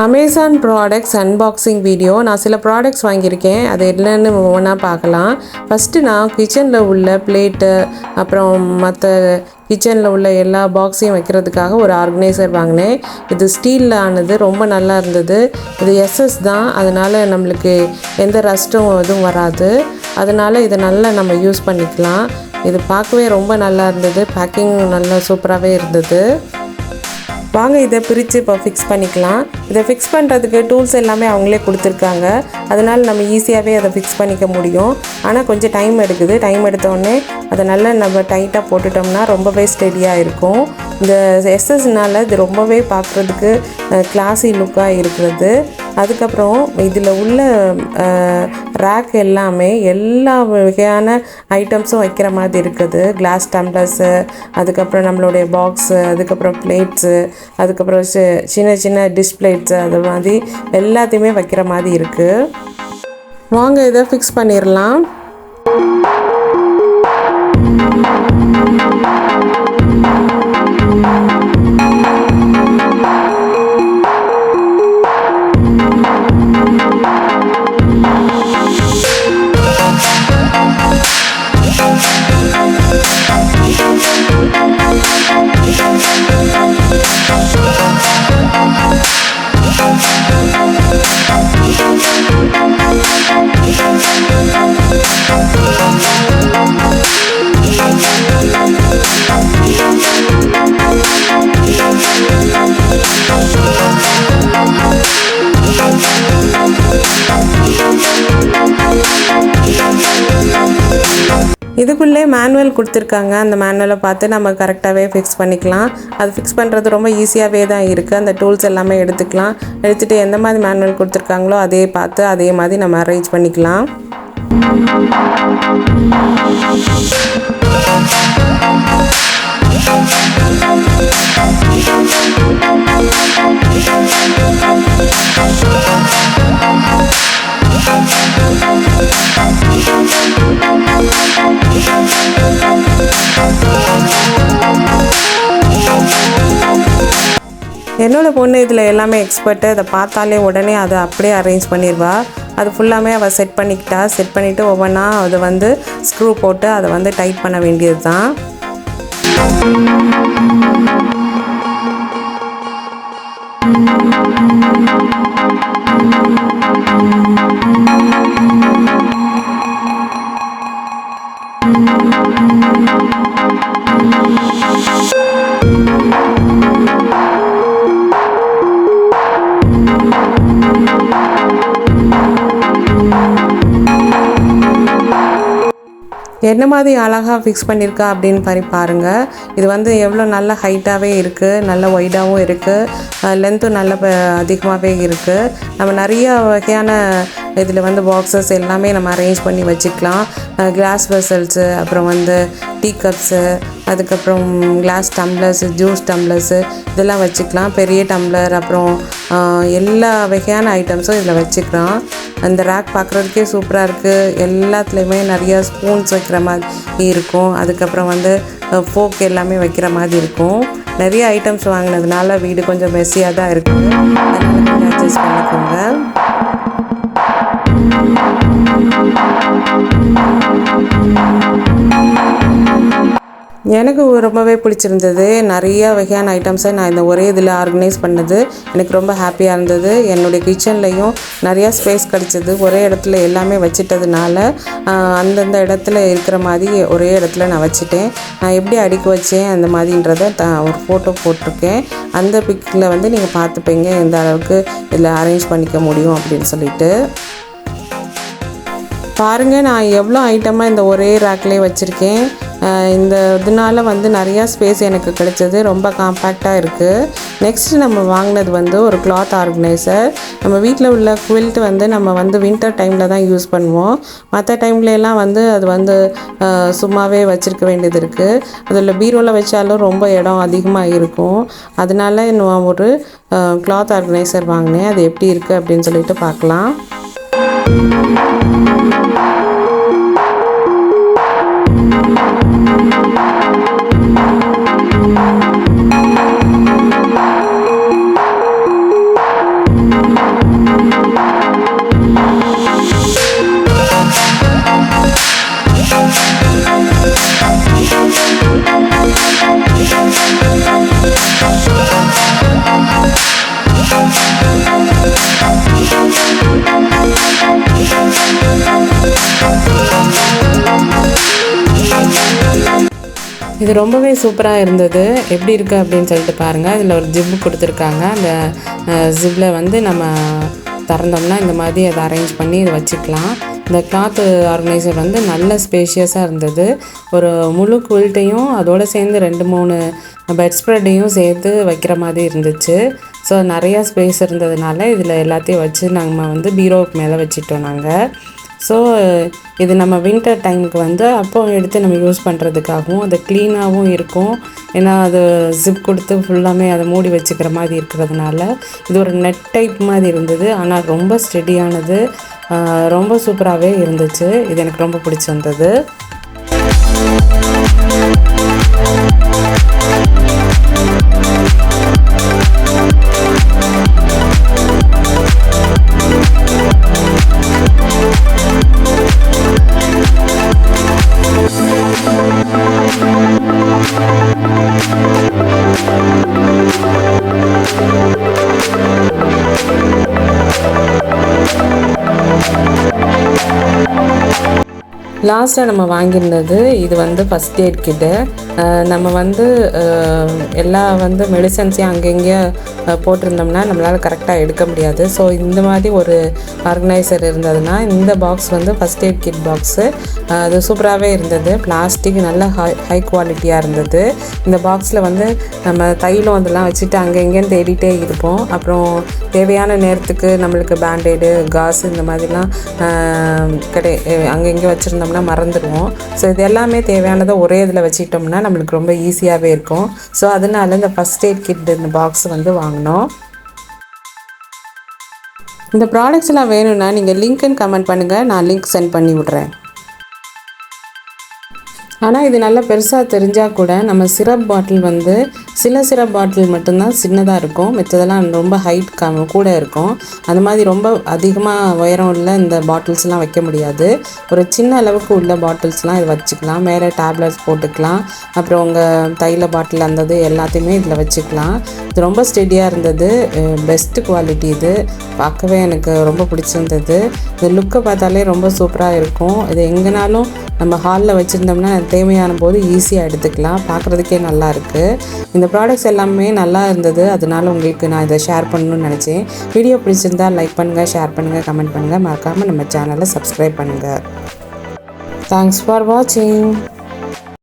Amazon products unboxing video. நான் சில products வாங்கியிருக்கேன், அது என்னென்னு ஒவ்வொன்றா பார்க்கலாம். ஃபஸ்ட்டு நான் கிச்சனில் உள்ள பிளேட்டு, அப்புறம் மற்ற கிச்சனில் உள்ள எல்லா பாக்ஸையும் வைக்கிறதுக்காக ஒரு ஆர்கனைசர் வாங்கினேன். இது ஸ்டீலில் ஆனது, ரொம்ப நல்லா இருந்தது. இது எஸ்எஸ் தான், அதனால் நம்மளுக்கு எந்த ரஸ்ட்டும் எதுவும் வராது. அதனால் இதை நல்லா நம்ம யூஸ் பண்ணிக்கலாம். இது பார்க்கவே ரொம்ப நல்லா இருந்தது, பேக்கிங் நல்லா சூப்பராகவே இருந்தது. வாங்க இதை பிரித்து இப்போ ஃபிக்ஸ் பண்ணிக்கலாம். இதை ஃபிக்ஸ் பண்ணுறதுக்கு டூல்ஸ் எல்லாமே அவங்களே கொடுத்துருக்காங்க, அதனால் நம்ம ஈஸியாகவே அதை ஃபிக்ஸ் பண்ணிக்க முடியும். ஆனால் கொஞ்சம் டைம் எடுக்குது. டைம் எடுத்தோடனே அதை நல்லா நம்ம டைட்டாக போட்டுட்டோம்னா ரொம்பவே ஸ்டெடியாக இருக்கும். இந்த எஸ்எஸ்னால் இது ரொம்பவே பார்க்குறதுக்கு கிளாஸி லுக்காக இருக்கிறது. அதுக்கப்புறம் இதில் உள்ள ரேக் எல்லாமே எல்லா வகையான ஐட்டம்ஸும் வைக்கிற மாதிரி இருக்குது. கிளாஸ் டம்ளர்ஸு, அதுக்கப்புறம் நம்மளுடைய பாக்ஸு, அதுக்கப்புறம் பிளேட்ஸு, அதுக்கப்புறம் சின்ன சின்ன டிஷ் பிளேட்ஸு, அது மாதிரி எல்லாத்தையுமே வைக்கிற மாதிரி இருக்குது. வாங்க இதை ஃபிக்ஸ் பண்ணிடலாம். இதுக்குள்ளே மேனுவல் கொடுத்துருக்காங்க. அந்த மேனுவலை பார்த்து நம்ம கரெக்டாகவே ஃபிக்ஸ் பண்ணிக்கலாம். அது ஃபிக்ஸ் பண்ணுறது ரொம்ப ஈஸியாகவே தான் இருக்குது. அந்த டூல்ஸ் எல்லாமே எடுத்துக்கலாம். எடுத்துகிட்டு எந்த மாதிரி மேனுவல் கொடுத்துருக்காங்களோ அதே பார்த்து அதே மாதிரி நம்ம அரேஞ்ச் பண்ணிக்கலாம். என்னோட பொண்ணு இதில் எல்லாமே எக்ஸ்பர்ட்டு. அதை பார்த்தாலே உடனே அதை அப்படியே அரேஞ்ச் பண்ணிடுவா. அது ஃபுல்லாமே அவள் செட் பண்ணிக்கிட்டா. செட் பண்ணிவிட்டு ஒவ்வொன்றா அதை வந்து ஸ்க்ரூ போட்டு அதை வந்து டைட் பண்ண வேண்டியது தான். என்ன மாதிரி அழகாக ஃபிக்ஸ் பண்ணியிருக்கா அப்படின்னு பாருங்கள். இது வந்து எவ்வளோ நல்ல ஹைட்டாகவே இருக்குது, நல்ல ஒய்டாகவும் இருக்குது, லென்த்தும் நல்ல அதிகமாகவே இருக்குது. நம்ம நிறைய வகையான இதில் வந்து பாக்ஸஸ் எல்லாமே நம்ம அரேஞ்ச் பண்ணி வச்சுக்கலாம். கிளாஸ் வெசல்ஸு, அப்புறம் வந்து டீ கப்ஸு, அதுக்கப்புறம் கிளாஸ் டம்ளர்ஸு, ஜூஸ் டம்ளர்ஸு, இதெல்லாம் வச்சுக்கலாம். பெரிய டம்ளர், அப்புறம் எல்லா வகையான ஐட்டம்ஸும் இதில் வச்சுக்கலாம். அந்த ரேக் பார்க்குறதுக்கே சூப்பராக இருக்குது. எல்லாத்துலேயுமே நிறையா ஸ்பூன்ஸ் வைக்கிற மாதிரி இருக்கும். அதுக்கப்புறம் வந்து ஃபோக் எல்லாமே வைக்கிற மாதிரி இருக்கும். நிறைய ஐட்டம்ஸ் வாங்கினதுனால வீடு கொஞ்சம் மெஸ்ஸியாக தான் இருக்குது. அதனால் கொஞ்சம் அட்ஜஸ்ட் பண்ணிக்கோங்க. எனக்கு ரொம்பவே பிடிச்சிருந்தது. நிறைய வகையான ஐட்டம்ஸை நான் இந்த ஒரே இதில் ஆர்கனைஸ் பண்ணது எனக்கு ரொம்ப ஹாப்பியாக இருந்தது. என்னுடைய கிச்சன்லேயும் நிறையா ஸ்பேஸ் கிடச்சிது. ஒரே இடத்துல எல்லாமே வச்சிட்டதுனால அந்தந்த இடத்துல இருக்கிற மாதிரி ஒரே இடத்துல நான் வச்சுட்டேன். நான் எப்படி அடுக்கி வச்சேன் அந்த மாதிரின்றதை ஒரு ஃபோட்டோ போட்டிருக்கேன். அந்த பிக்கில் வந்து நீங்கள் பார்த்துப்பீங்க எந்த அளவுக்கு இதில் அரேஞ்ச் பண்ணிக்க முடியும் அப்படின்னு சொல்லிட்டு. பாருங்கள், நான் எவ்வளோ ஐட்டமாக இந்த ஒரே ரேக்லேயே வச்சுருக்கேன். இந்த இதனால் வந்து நிறையா ஸ்பேஸ் எனக்கு கிடைச்சது. ரொம்ப காம்பேக்டாக இருக்குது. நெக்ஸ்ட்டு நம்ம வாங்கினது வந்து ஒரு கிளாத் ஆர்கனைசர். நம்ம வீட்டில் உள்ள குவில்ட் வந்து நம்ம வந்து வின்டர் டைமில் தான் யூஸ் பண்ணுவோம். மற்ற டைம்லலாம் வந்து அது வந்து சும்மாவே வச்சுருக்க வேண்டியது இருக்குது. அதில் பீரோவில் வச்சாலும் ரொம்ப இடம் அதிகமாக இருக்கும். அதனால நான் ஒரு கிளாத் ஆர்கனைசர் வாங்கினேன். அது எப்படி இருக்குது அப்படின்னு சொல்லிட்டு பார்க்கலாம். இது ரொம்பவே சூப்பராக இருந்தது. எப்படி இருக்குது அப்படின்னு சொல்லிட்டு பாருங்கள். இதில் ஒரு ஜிப்பு கொடுத்துருக்காங்க. அந்த ஜிப்பில் வந்து நம்ம திறந்தோம்னா இந்த மாதிரி அதை அரேஞ்ச் பண்ணி இதை வச்சுக்கலாம். இந்த கிளாத் ஆர்கனைசர் வந்து நல்ல ஸ்பேஷியஸாக இருந்தது. ஒரு முழு குவில்ட்டையும் அதோடு சேர்ந்து 2-3 பெட் ஸ்ப்ரெட்டையும் சேர்த்து வைக்கிற மாதிரி இருந்துச்சு. ஸோ நிறையா ஸ்பேஸ் இருந்ததுனால இதில் எல்லாத்தையும் வச்சு நம்ம வந்து பீரோவுக்கு மேலே வச்சுட்டோம் நாங்கள். ஸோ இது நம்ம வின்டர் டைமுக்கு வந்து அப்போ எடுத்து நம்ம யூஸ் பண்ணுறதுக்காகவும் அது க்ளீனாகவும் இருக்கும். ஏன்னா அது ஜிப் கொடுத்து ஃபுல்லாமே அதை மூடி வச்சுக்கிற மாதிரி இருக்கிறதுனால இது ஒரு நெட் டைப் மாதிரி இருந்தது. ஆனால் ரொம்ப ஸ்டெடியானது, ரொம்ப சூப்பராகவே இருந்துச்சு. இது எனக்கு ரொம்ப பிடிச்சிருந்தது. லாஸ்ட்டாக நம்ம வாங்கியிருந்தது இது வந்து ஃபஸ்ட் எய்ட் கிட்டு. நம்ம வந்து எல்லா வந்து மெடிசன்ஸையும் அங்கங்கே போட்டிருந்தோம்னா நம்மளால் கரெக்டாக எடுக்க முடியாது. ஸோ இந்த மாதிரி ஒரு ஆர்கனைசர் இருந்ததுன்னா இந்த பாக்ஸ் வந்து ஃபஸ்ட் எய்ட் கிட் பாக்ஸு அது சூப்பராகவே இருந்தது. பிளாஸ்டிக் நல்ல ஹை குவாலிட்டியாக இருந்தது. இந்த பாக்ஸில் வந்து நம்ம தைலம் அதெல்லாம் வச்சுட்டு அங்கே எங்கேன்னு தேடிட்டே இருப்போம். அப்புறம் தேவையான நேரத்துக்கு நம்மளுக்கு பேண்டேடு, காசு இந்த மாதிரிலாம் அங்கங்கே வச்சுருந்தோம்னா மறந்துடுவோம். ஸோ இது எல்லாமே தேவையானதை ஒரே இதில் வச்சுக்கிட்டோம்னா நம்மளுக்கு ரொம்ப ஈஸியாகவே இருக்கும். ஸோ அதனால இந்த ஃபஸ்ட் எய்ட் கிட் இந்த பாக்ஸ் வந்து வாங்கினோம். இந்த ப்ராடக்ட்ஸ் எல்லாம் வேணும்னா நீங்கள் லிங்க்குன்னு கமெண்ட் பண்ணுங்கள், நான் லிங்க் சென்ட் பண்ணி விட்றேன். ஆனால் இது நல்லா பெருசாக தெரிஞ்சால் கூட நம்ம சிரப் பாட்டில் வந்து சில சிரப் பாட்டில் மட்டும்தான் சின்னதாக இருக்கும், மித்ததெல்லாம் ரொம்ப ஹைட் கூட இருக்கும். அந்த மாதிரி ரொம்ப அதிகமாக உயரம் உள்ள இந்த பாட்டில்ஸ்லாம் வைக்க முடியாது. ஒரு சின்ன அளவுக்கு உள்ள பாட்டில்ஸ்லாம் இது வச்சுக்கலாம். மேலே டேப்லெட்ஸ் போட்டுக்கலாம். அப்புறம் உங்கள் தைல பாட்டில் அந்தது எல்லாத்தையுமே இதில் வச்சுக்கலாம். இது ரொம்ப ஸ்டெடியாக இருந்தது. Best quality. இது பார்க்கவே எனக்கு ரொம்ப பிடிச்சிருந்தது. இந்த லுக்கை பார்த்தாலே ரொம்ப சூப்பராக இருக்கும். இது எங்கேனாலும் நம்ம ஹாலில் வச்சுருந்தோம்னா தேவையான போது ஈஸியாக எடுத்துக்கலாம். பார்க்குறதுக்கே நல்லாயிருக்கு. இந்த ப்ராடக்ட்ஸ் எல்லாமே நல்லா இருந்தது. அதனால உங்களுக்கு நான் இதை ஷேர் பண்ணணும்னு நினச்சேன். வீடியோ பிடிச்சிருந்தால் லைக் பண்ணுங்கள், ஷேர் பண்ணுங்கள், கமெண்ட் பண்ணுங்கள். மறக்காமல் நம்ம சேனலை சப்ஸ்கிரைப் பண்ணுங்கள். தேங்க்ஸ் ஃபார் வாட்சிங்.